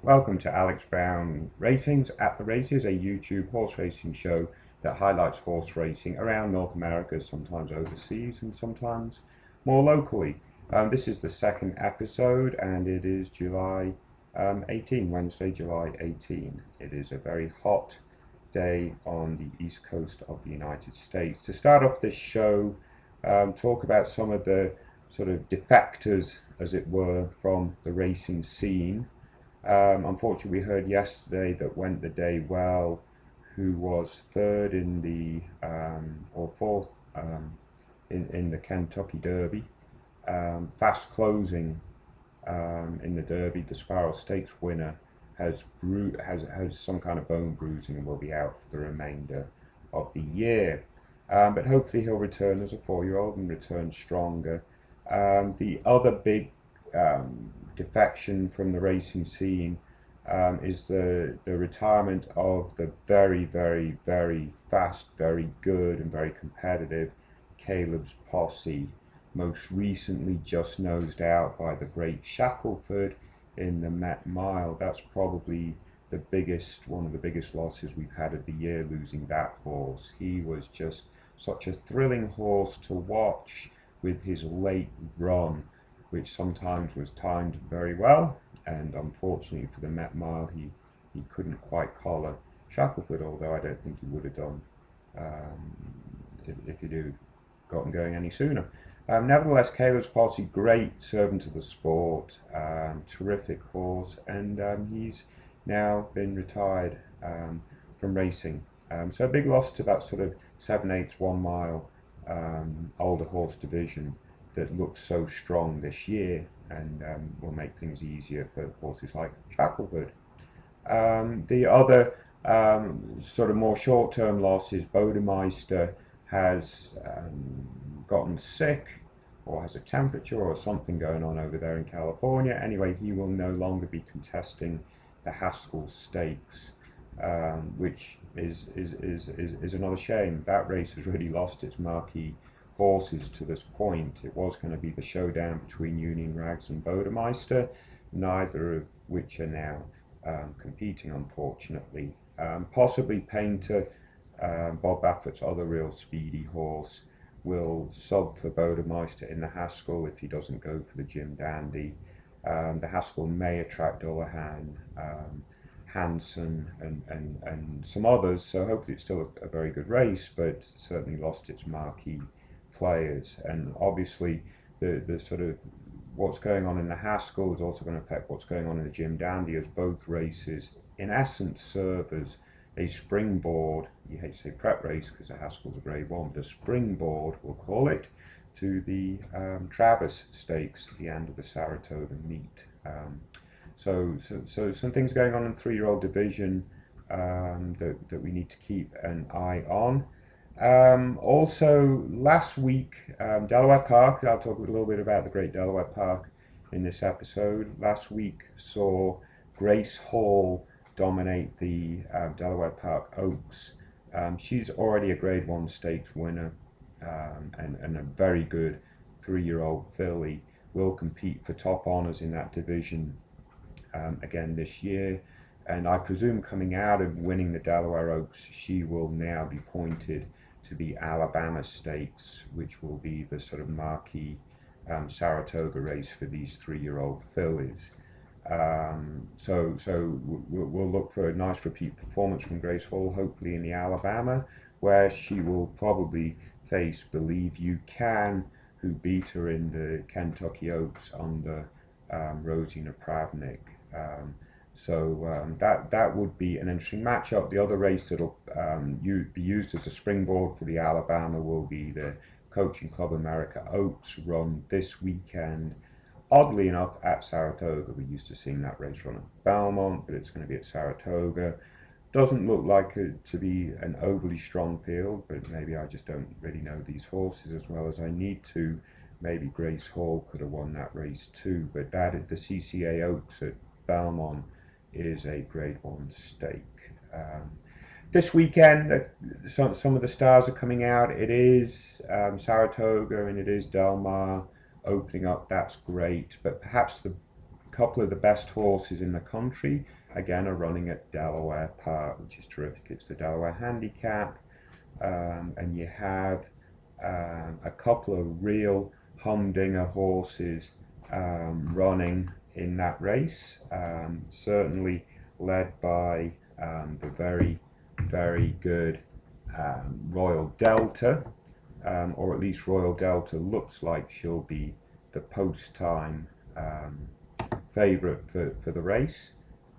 Welcome to Alex Brown Racing's At the Races, a YouTube horse racing show that highlights horse racing around North America, sometimes overseas and sometimes more locally. This is the second episode and it is July 18, Wednesday, July 18. It is a very hot day on the east coast of the United States. To start off this show, talk about some of the sort of defectors, as it were, from the racing scene. Unfortunately, we heard yesterday that Went the Day Well, who was third in the or fourth in the Kentucky Derby, fast closing in the Derby. The Sparrow Stakes winner has some kind of bone bruising and will be out for the remainder of the year. But hopefully he'll return as a 4-year-old and return stronger. The other big defection from the racing scene is the retirement of the very, very, very fast, very good and very competitive Caleb's Posse, most recently just nosed out by the great Shackelford in the Met Mile. That's probably one of the biggest losses we've had of the year, losing that horse. He was just such a thrilling horse to watch with his late run, which sometimes was timed very well, and unfortunately for the Met Mile he couldn't quite collar Shackelford, although I don't think he would have done if he'd have gotten going any sooner. Nevertheless, Caleb's Posse, great servant of the sport, terrific horse, and he's now been retired from racing. So a big loss to that sort of 7/8 1 mile older horse division that looks so strong this year, and will make things easier for horses like Shackelford. The other sort of more short-term losses, Bodemeister has gotten sick or has a temperature or something going on over there in California. Anyway, he will no longer be contesting the Haskell Stakes, which is another shame. That race has really lost its marquee horses to this point. It was going to be the showdown between Union Rags and Bodemeister, neither of which are now competing, unfortunately. Possibly Painter, Bob Baffert's other real speedy horse, will sub for Bodemeister in the Haskell if he doesn't go for the Jim Dandy. The Haskell may attract Dullahan, Hanson and some others, so hopefully it's still a very good race, but certainly lost its marquee players. And obviously the sort of what's going on in the Haskell is also going to affect what's going on in the Jim Dandy, as both races in essence serve as a springboard. You hate to say prep race because the Haskell's a grade 1, but a springboard, we'll call it, to the Travers Stakes at the end of the Saratoga meet. So some things going on in the 3-year-old division that we need to keep an eye on. Also, last week, Delaware Park, I'll talk a little bit about the Great Delaware Park in this episode. Last week saw Grace Hall dominate the Delaware Park Oaks. She's already a grade 1 stakes winner, and a very good 3-year-old filly. Will compete for top honours in that division again this year. And I presume coming out of winning the Delaware Oaks, she will now be pointed to the Alabama Stakes, which will be the sort of marquee Saratoga race for these 3-year-old fillies. So we'll look for a nice repeat performance from Grace Hall, hopefully in the Alabama, where she will probably face Believe You Can, who beat her in the Kentucky Oaks under Rosie Napravnik. That would be an interesting matchup. The other race that'll be used as a springboard for the Alabama will be the Coaching Club America Oaks, run this weekend. Oddly enough, at Saratoga. We're used to seeing that race run at Belmont, but it's going to be at Saratoga. Doesn't look like it to be an overly strong field, but maybe I just don't really know these horses as well as I need to. Maybe Grace Hall could have won that race too, but that is the CCA Oaks at Belmont is a grade 1 stake. This weekend, some of the stars are coming out. It is Saratoga and it is Del Mar opening up. That's great, but perhaps the couple of the best horses in the country again are running at Delaware Park, which is terrific. It's the Delaware Handicap, and you have a couple of real humdinger horses running in that race, certainly led by the very good Royal Delta, or at least Royal Delta looks like she'll be the post-time favourite for the race,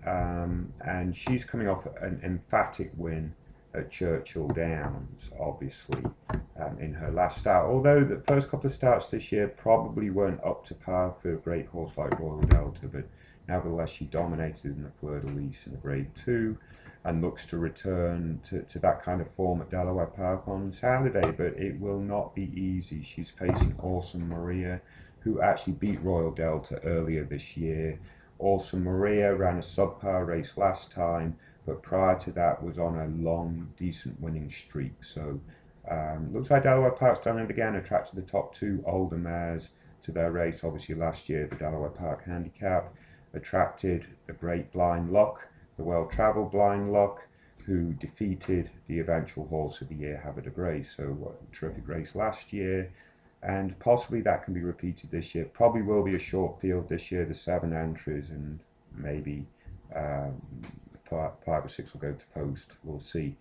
and she's coming off an emphatic win at Churchill Downs, obviously, in her last start. Although the first couple of starts this year probably weren't up to par for a great horse like Royal Delta, but nevertheless she dominated in the Fleur-de-Lis in a Grade 2 and looks to return to that kind of form at Delaware Park on Saturday, but it will not be easy. She's facing Awesome Maria, who actually beat Royal Delta earlier this year. Awesome Maria ran a subpar race last time, but prior to that was on a long, decent winning streak. So looks like Delaware Park's done it again, attracted the top two older mares to their race. Obviously last year the Delaware Park Handicap attracted a great Blind Luck, the well-travelled Blind Luck, who defeated the eventual horse of the year, Havre de Grace. So a terrific race last year, and possibly that can be repeated this year. Probably will be a short field this year, the 7 entries, and maybe 5 or 6 will go to post. We'll see.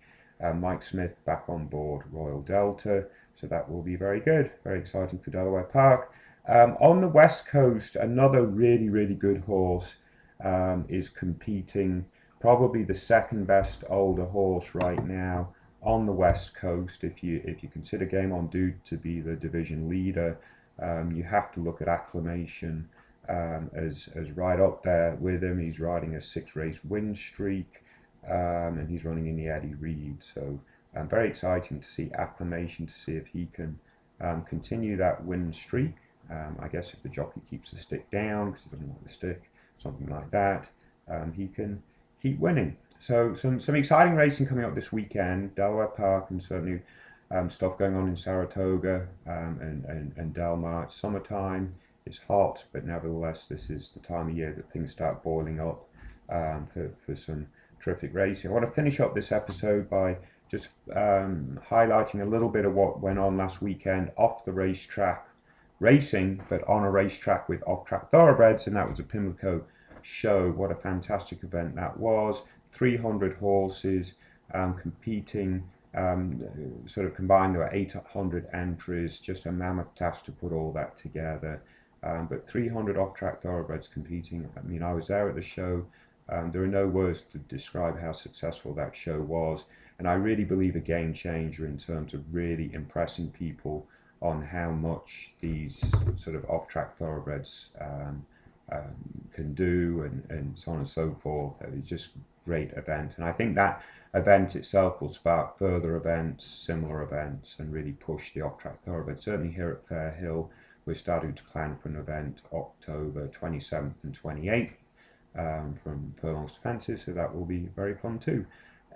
Mike Smith back on board Royal Delta, so that will be very good, very exciting for Delaware Park. On the West Coast, another really good horse is competing, probably the second best older horse right now on the West Coast. If you consider Game On Dude to be the division leader, you have to look at Acclamation as right up there with him. He's riding a 6-race win streak, and he's running in the Eddie Reed. So very exciting to see Acclamation, to see if he can continue that win streak. I guess if the jockey keeps the stick down, because he doesn't want the stick, something like that, he can keep winning. So some exciting racing coming up this weekend, Delaware Park, and certainly stuff going on in Saratoga and Del Mar. It's summertime, it's hot, but nevertheless this is the time of year that things start boiling up for some terrific racing. I want to finish up this episode by just highlighting a little bit of what went on last weekend off the racetrack racing, but on a racetrack with off-track thoroughbreds, and that was a Pimlico show. What a fantastic event that was. 300 horses competing, sort of combined. There were 800 entries, just a mammoth task to put all that together. But 300 off-track thoroughbreds competing. I mean, I was there at the show. There are no words to describe how successful that show was, and I really believe a game changer in terms of really impressing people on how much these sort of off-track thoroughbreds can do, and so on and so forth. It was just a great event, and I think that event itself will spark further events, similar events, and really push the off-track thoroughbreds. Certainly here at Fair Hill, we're starting to plan for an event October 27th and 28th from Furlongs to Fences, so that will be very fun too.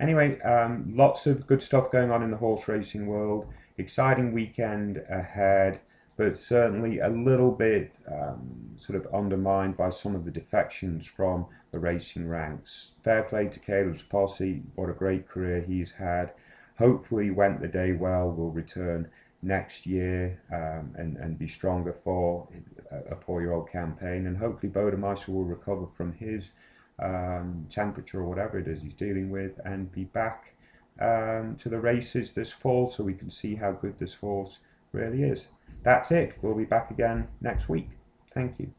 Anyway, lots of good stuff going on in the horse racing world. Exciting weekend ahead, but certainly a little bit sort of undermined by some of the defections from the racing ranks. Fair play to Caleb's posse, what a great career he's had. Hopefully Went the Day Well will return next year and be stronger for a 4-year-old campaign, and hopefully Bodemeister will recover from his temperature or whatever it is he's dealing with and be back to the races this fall, so we can see how good this horse really is. That's it. We'll be back again next week. Thank you.